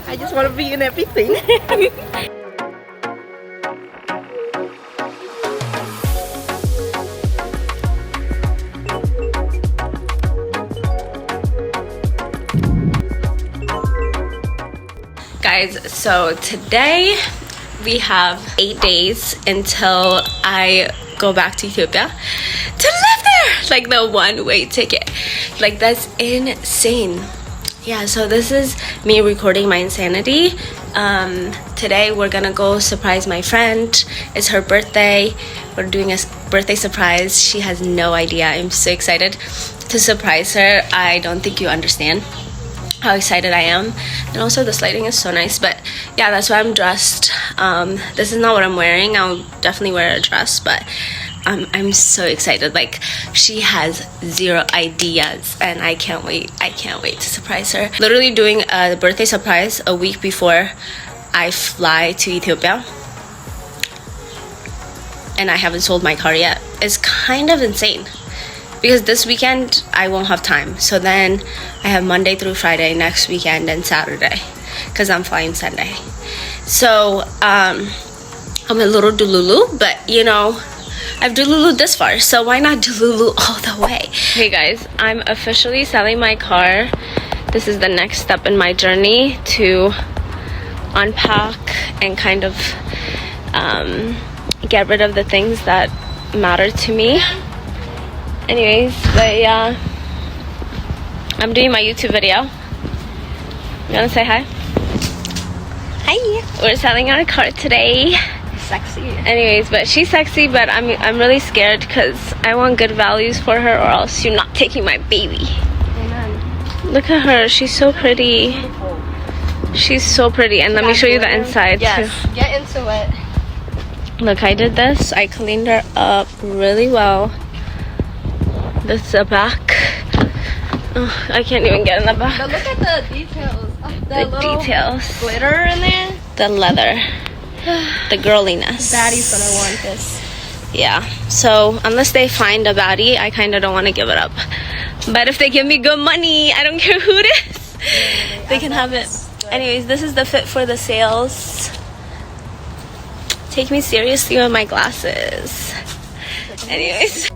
I just want to be in everything. Guys, so today we have 8 days until I go back to Ethiopia to live there, like the one-way ticket. Like, that's insane. Yeah, so this is me recording my insanity. Today we're gonna go surprise my friend. It's her birthday. We're doing a birthday surprise. She has no idea. I'm so excited to surprise her. I don't think you understand how excited I am. And also this lighting is so nice. But yeah, that's why I'm dressed. This is not what I'm wearing. I'll definitely wear a dress, but I'm so excited. Like, she has zero ideas and I can't wait. I can't wait to surprise her. Literally doing a birthday surprise a week before I fly to Ethiopia, and I haven't sold my car yet. It's kind of insane because this weekend I won't have time. So then I have Monday through Friday next weekend and Saturday because I'm flying Sunday. So I'm a little delulu, but you know, I've delulu this far, so why not delulu all the way? Hey guys, I'm officially selling my car. This is the next step in my journey to unpack and kind of get rid of the things that matter to me. Anyways, but yeah, I'm doing my YouTube video. You wanna say hi? Hi. We're selling our car today. Sexy. Anyways, but she's sexy, but I'm really scared because I want good values for her, or else you're not taking my baby. Amen. Look at her, she's so pretty. Beautiful. She's so pretty, and let me show you the inside too. Get into it. Look, I did this. I cleaned her up really well. This is the back. Oh, I can't even get in the back. But look at the details. The little details. Glitter in there. The leather. The girliness. Daddy's gonna want this. Yeah. So unless they find a baddie, I kind of don't want to give it up. But if they give me good money, I don't care who it is. They can have it. Anyways, this is the fit for the sales. Take me seriously with my glasses. Anyways.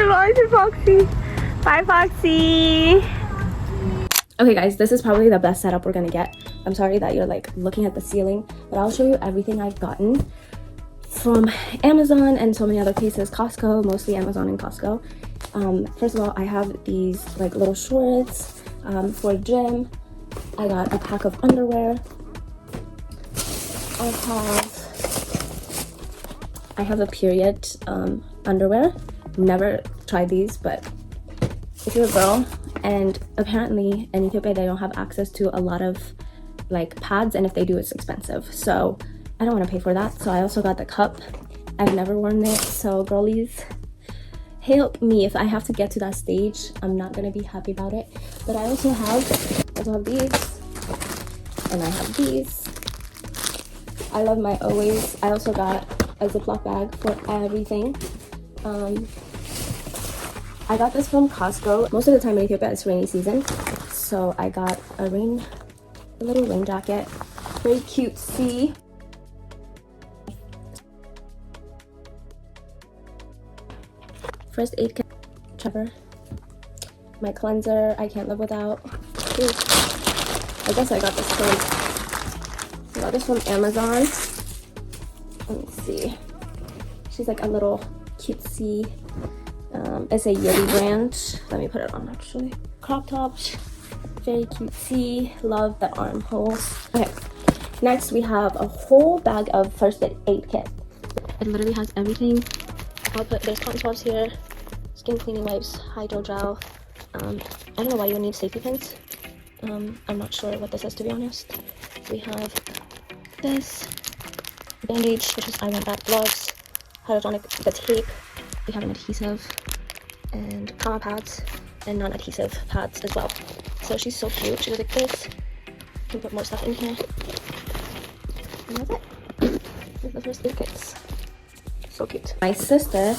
Bye, Foxy. Bye, Foxy. Okay, guys, this is probably the best setup we're gonna get. I'm sorry that you're like looking at the ceiling, but I'll show you everything I've gotten from Amazon and so many other places. Costco, mostly Amazon and Costco. First of all, I have these like little shorts for gym. I got a pack of underwear. I have a period underwear. Never tried these, but if you're a girl, and apparently in Ethiopia they don't have access to a lot of like pads, and if they do, it's expensive, so I don't want to pay for that. So I also got the cup. I've never worn it, so girlies, help me. If I have to get to that stage, I'm not gonna be happy about it. But I also have these, and I have these. I love my always. I also got a Ziploc bag for everything. I got this from Costco. Most of the time in Ethiopia it's rainy season, so I got a little rain jacket. Very cutesy. First aid kit, Trevor. My cleanser, I can't live without. Ooh. I guess I got this from Amazon. Let me see. She's like a little cutesy. It's a Yeti brand. Let me put it on actually. Crop tops, very cutesy. Love the armholes. Okay, next we have a whole bag of first aid kit. It literally has everything. There's cotton swabs here, skin cleaning wipes, hydro gel. I don't know why you need safety pins. I'm not sure what this is, to be honest. We have this bandage, which is iron back gloves, hyaluronic, the tape. We have an adhesive and trauma pads and non-adhesive pads as well. So she's so cute. She goes like this. You can put more stuff in here. And that's it. Here's the first aid kits. So cute. My sister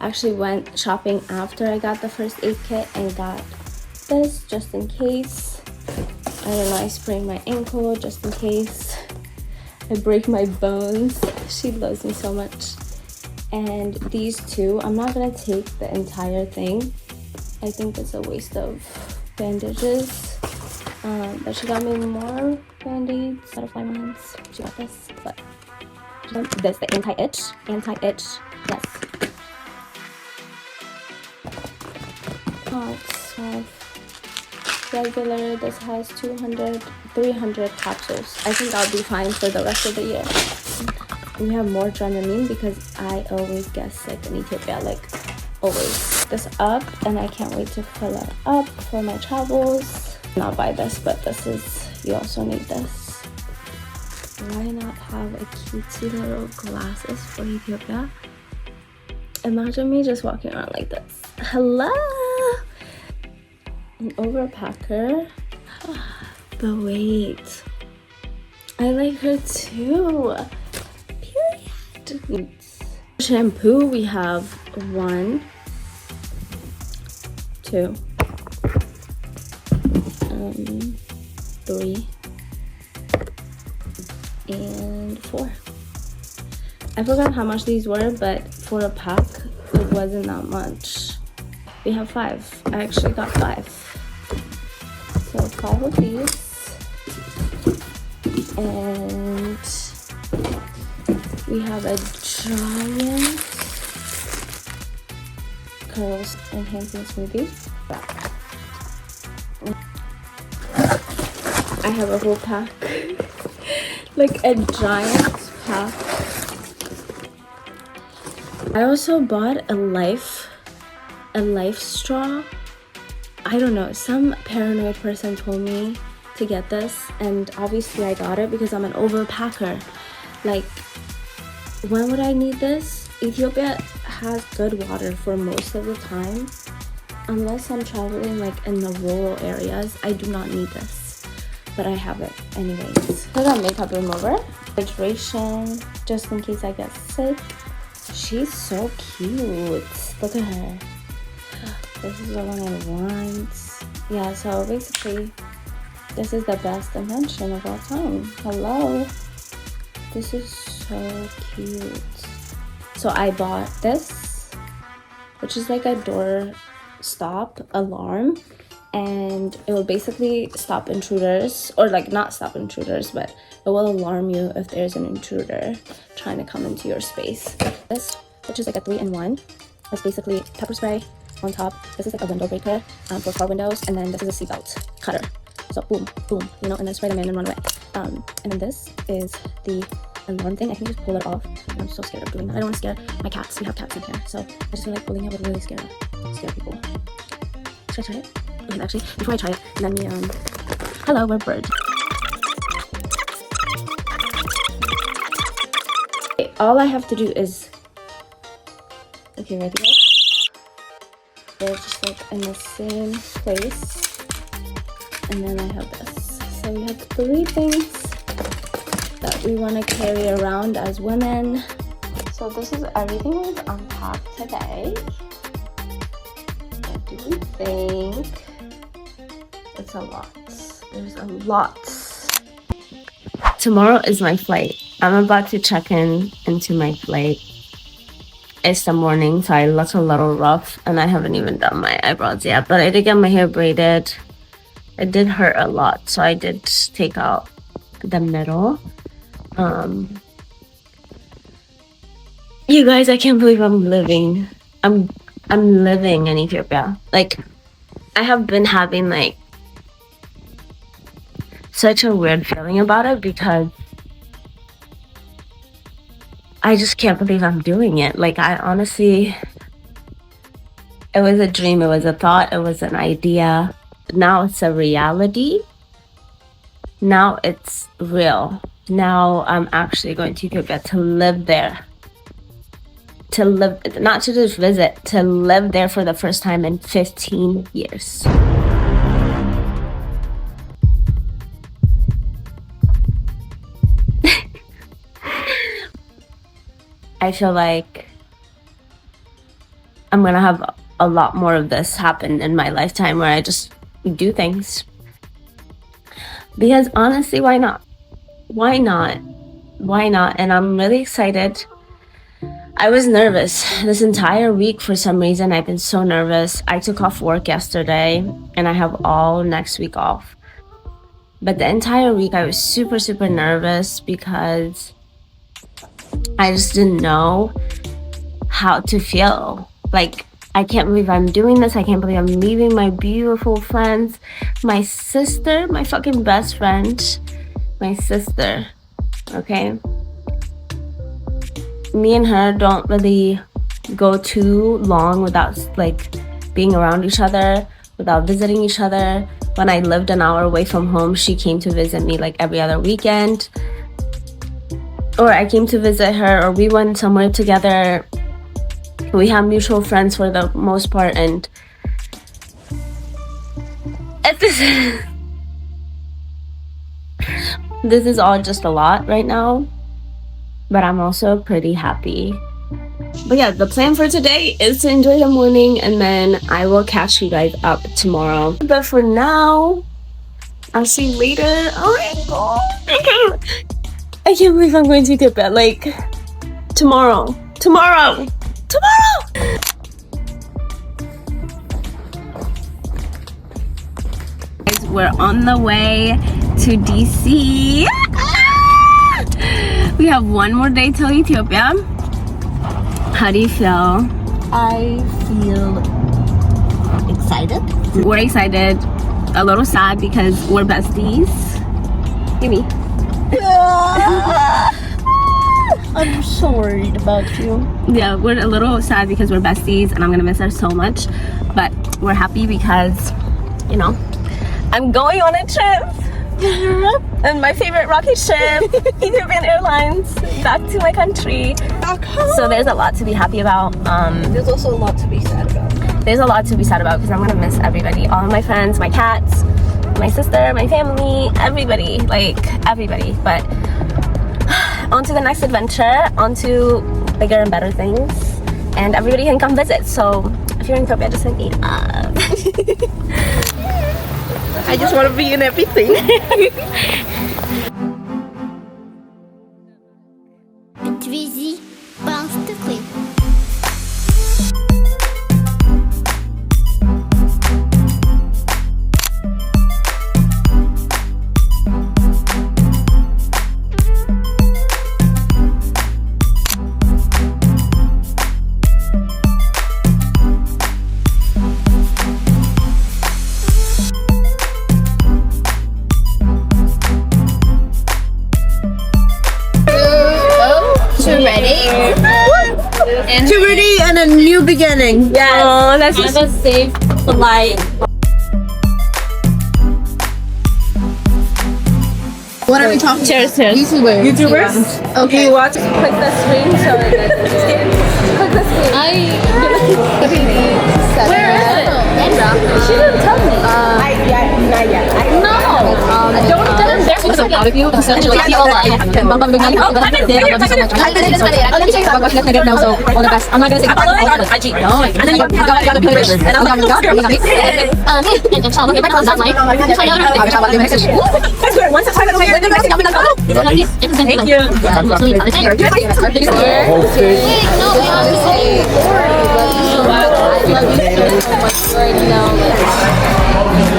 actually went shopping after I got the first aid kit and got this just in case. I don't know, I sprained my ankle just in case I break my bones. She loves me so much. And these two, I'm not gonna take the entire thing. I think it's a waste of bandages. But she got me more band-aids, butterfly ones. She got this, but this, the anti-itch, yes. Lots of regular. This has 300 capsules. I think I'll be fine for the rest of the year. We have more Dramamine because I always get sick in Ethiopia, like always. This up, and I can't wait to fill it up for my travels. Not buy this, but this is, you also need this. Why not have a cutesy little glasses for Ethiopia? Imagine me just walking around like this. Hello! An overpacker. The weight. I like her too. Period. Shampoo, we have 1, 2, 3, and 4. I forgot how much these were, but for a pack, it wasn't that much. We have 5. I actually got 5. So 5 of these. And we have a giant curls enhancing smoothie. I have a whole pack. Like a giant pack. I also bought a life straw. I don't know, some paranoid person told me to get this, and obviously I got it because I'm an overpacker. Like, when would I need this? Ethiopia has good water for most of the time. Unless I'm traveling like in the rural areas, I do not need this. But I have it anyways. I got makeup remover, hydration, just in case I get sick. She's so cute. Look at her. This is the one I want. Yeah, so basically, this is the best invention of all time. Hello. This is so cute. So I bought this, which is like a door stop alarm, and it will basically stop intruders, or like not stop intruders, but it will alarm you if there's an intruder trying to come into your space. This, which is like a 3-in-1, that's basically pepper spray on top. This is like a window breaker for car windows, and then this is a seatbelt cutter. So boom, boom, you know, and then spray them in and run away. And then this is the alarm thing. I can just pull it off. I'm so scared of doing that. I don't want to scare my cats. We have cats in here, so I just feel like pulling it would really scare people. Should I try it? Okay, actually, before I try it, let me hello, we're birds. Okay, all I have to do is, okay, ready? They're just like in the same place, and then I have this. So we have 3 things that we want to carry around as women. So this is everything we've unpacked today. What do we think? It's a lot. There's a lot. Tomorrow is my flight. I'm about to check into my flight. It's the morning, so I look a little rough, and I haven't even done my eyebrows yet, but I did get my hair braided. It did hurt a lot, so I did take out the middle. You guys, I can't believe I'm living in Ethiopia. Like, I have been having like such a weird feeling about it because I just can't believe I'm doing it. Like, I honestly, it was a dream, it was a thought, it was an idea. Now it's a reality. Now it's real. Now I'm actually going to Ethiopia to live there. To live, not to just visit, to live there for the first time in 15 years. I feel like I'm gonna have a lot more of this happen in my lifetime where I just do things. Because honestly, why not? Why not? Why not? And I'm really excited. I was nervous this entire week for some reason. I've been so nervous. I took off work yesterday and I have all next week off. But the entire week I was super, super nervous because I just didn't know how to feel. Like, I can't believe I'm doing this. I can't believe I'm leaving my beautiful friends. My sister, my fucking best friend. My sister, okay? Me and her don't really go too long without like being around each other, without visiting each other. When I lived an hour away from home, she came to visit me like every other weekend. Or I came to visit her, or we went somewhere together. We have mutual friends for the most part, and this is all just a lot right now, but I'm also pretty happy. But yeah, the plan for today is to enjoy the morning, and then I will catch you guys up tomorrow. But for now, I'll see you later. Oh my god, I can't believe I'm going to Ethiopia, like tomorrow. Guys, we're on the way to DC. We have one more day till Ethiopia. How do you feel? I feel excited. We're excited, a little sad because we're besties. Give me. I'm so worried about you. Yeah, we're a little sad because we're besties and I'm gonna miss her so much. But we're happy because, you know, I'm going on a trip. And my favorite rocket ship, Ethiopian Airlines, back to my country. So there's a lot to be happy about. There's also a lot to be sad about. There's a lot to be sad about because I'm gonna miss everybody. All my friends, my cats, my sister, my family, everybody. Like, everybody. But on to the next adventure, on to bigger and better things. And everybody can come visit. So if you're in Ethiopia, just hit me up. I just want to be in everything. Отвези панстыклы. Puberty and a new beginning. Yes. Oh, that's just Have a safe flight. What are we talking cheers. YouTubers? Okay. You watch? Click the screen so it doesn't click the screen. Where is it? She didn't tell me. Not yet. No. Don't tell them. There's something out of you. All the best. I'm not gonna say goodbye. I cheat. No. And then you gotta be rich. And I'm not gonna go. Inshallah, if I close that line, once it's time to thank you.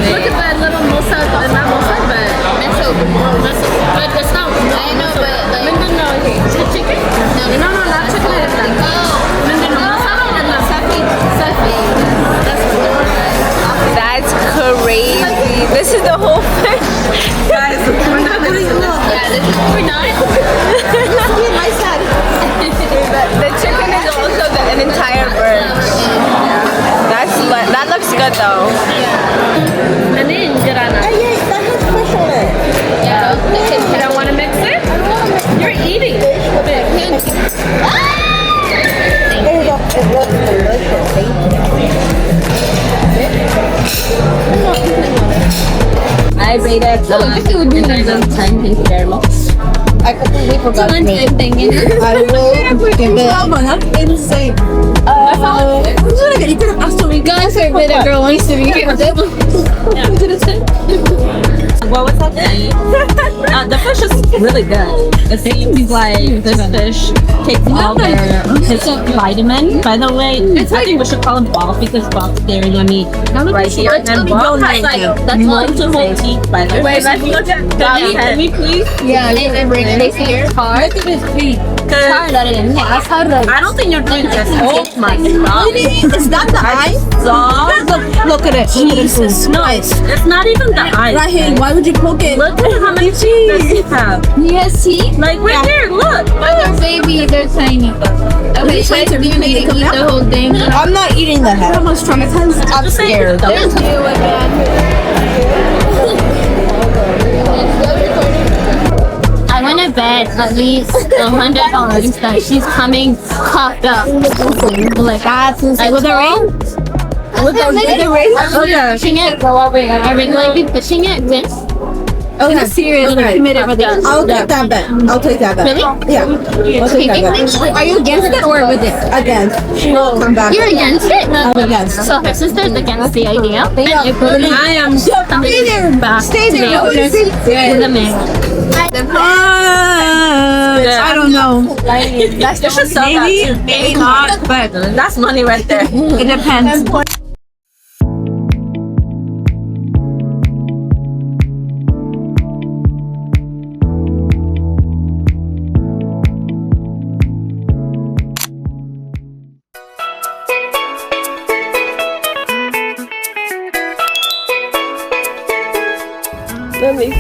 Look at that little mosa, not mosa, but meso. But that's not. I know, but like. No, chicken? No, not chicken. That's crazy. This is the whole thing. Guys, we're not doing it. We're not. The chicken is also an entire bird. That looks good though. Yeah. And then that has fish on it. Yeah. You don't want to mix it? You're eating. I rated it would be 10. Thank you very much. I completely forgot to make it. thing, you know? I will give it. That's insane. You could have asked me. Guys, I bet a girl wants to be here. What was that thing? The fish is really good. It seems like this fish takes all his vitamin. By the way, I think we should call him Bob because Bob's staring at me right here. And Bob has like multiple teeth, by the way. Wait, let's look at can we please? Yeah, you can bring it here. Look at his feet. I don't think you're doing this. Oh my god. Is that the eye? Look at it. Jesus. Nice. It's not even the eyes. Right here. Why would you poke it? Look at how many teeth does he have. Yes, see? Like right here, look. They're baby, they're tiny. Okay, so do you need to eat the whole thing? I'm not eating the head. I'm almost traumatized. I'm scared. I went to bed at least $100 that she's coming cocked up. Like with the ring? With the ring? Okay. Fishing it? I regularly fishing it with. Okay. Seriously, committed for this. I'll take that bet. I'll take that bet. Really? Yeah. I'll take that bet. Are you against it or with it? Against. She'll come back. You're against it? I'm against. So her sister's against the idea. I am Stay there. Back Stay to there. with a man. I don't know. That's just maybe not, but that's money right there. It depends. Let me.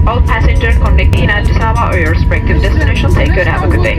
All passengers connecting in Addis Ababa or your respective destination, take care and have a good day.